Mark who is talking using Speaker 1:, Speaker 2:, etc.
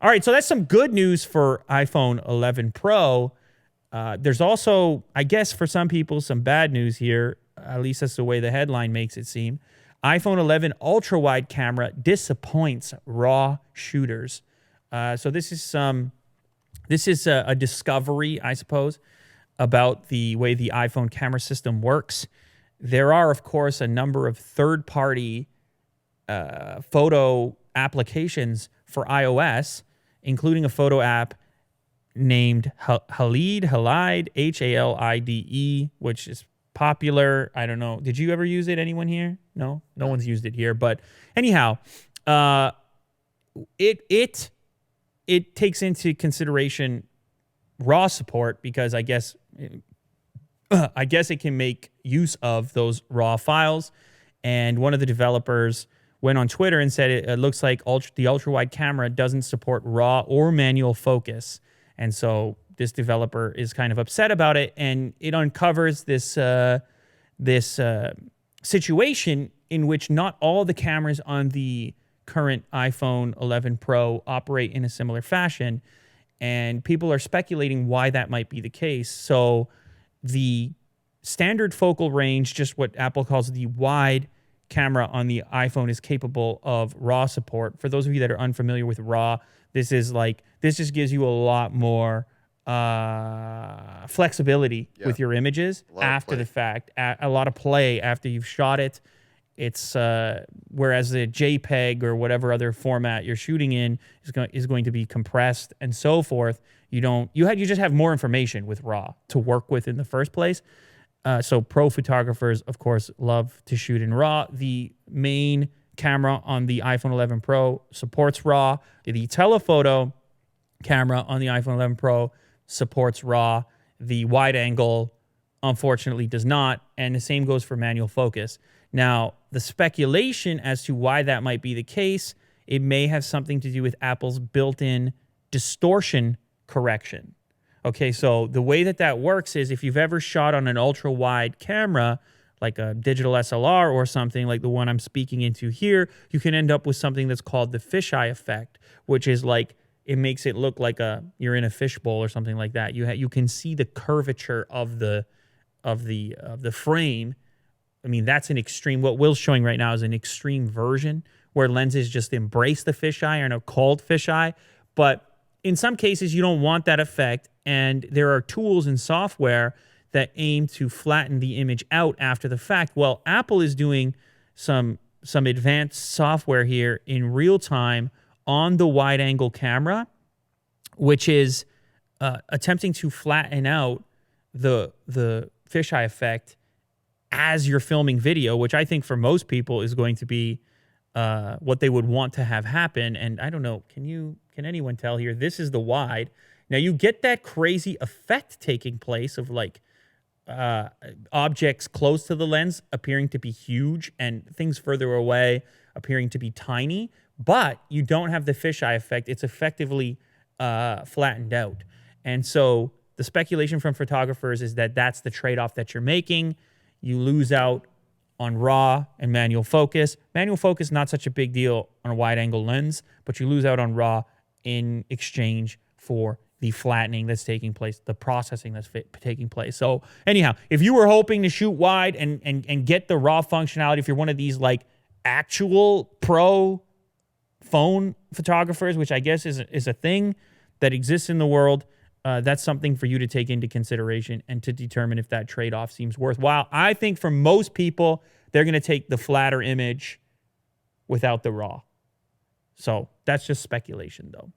Speaker 1: All right, so that's some good news for iPhone 11 Pro. There's also, I guess for some people, some bad news here. At least that's the way the headline makes it seem. iPhone 11 ultra-wide camera disappoints RAW shooters. So this is a discovery, I suppose, about the way the iPhone camera system works. There are, of course, a number of third-party photo applications for iOS, including a photo app named Halide, Halide, which is popular. I don't know. Did you ever use it? Anyone here? No one's used it here. But anyhow, it takes into consideration RAW support because I guess it can make use of those RAW files. And one of the developers went on Twitter and said it looks like the ultra-wide camera doesn't support RAW or manual focus. And so this developer is kind of upset about it, and it uncovers this situation in which not all the cameras on the current iPhone 11 Pro operate in a similar fashion, and people are speculating why that might be the case. So the standard focal range, just what Apple calls the wide camera on the iPhone, is capable of RAW support. For those of you that are unfamiliar with RAW, this just gives you a lot more flexibility with your images after the fact, a lot of play after you've shot it. It's whereas the JPEG or whatever other format you're shooting in is going to be compressed and so forth. You just have more information with RAW to work with in the first place. So pro photographers, of course, love to shoot in RAW. The main camera on the iPhone 11 Pro supports RAW. The telephoto camera on the iPhone 11 Pro supports RAW. The wide angle, unfortunately, does not. And the same goes for manual focus. Now, the speculation as to why that might be the case, it may have something to do with Apple's built-in distortion correction. Okay, so the way that works is if you've ever shot on an ultra-wide camera, like a digital SLR or something like the one I'm speaking into here, you can end up with something that's called the fisheye effect, which is like it makes it look like you're in a fishbowl or something like that. You can see the curvature of the frame. I mean, that's an extreme. What Will's showing right now is an extreme version where lenses just embrace the fisheye and are called fisheye. But in some cases, you don't want that effect, and there are tools and software that aim to flatten the image out after the fact. Well, Apple is doing some advanced software here in real time on the wide-angle camera, which is attempting to flatten out the fisheye effect as you're filming video, which I think for most people is going to be what they would want to have happen. And I don't know, can anyone tell here? This is the wide. Now you get that crazy effect taking place of like objects close to the lens appearing to be huge and things further away appearing to be tiny, but you don't have the fisheye effect. It's effectively flattened out. And so the speculation from photographers is that that's the trade-off that you're making. You lose out on RAW and manual focus. Manual focus, not such a big deal on a wide-angle lens, but you lose out on RAW in exchange for the flattening that's taking place, the processing that's taking place. So anyhow, if you were hoping to shoot wide and get the RAW functionality, if you're one of these like actual pro phone photographers, which I guess is a thing that exists in the world, that's something for you to take into consideration and to determine if that trade-off seems worthwhile. I think for most people, they're going to take the flatter image without the RAW. So that's just speculation, though.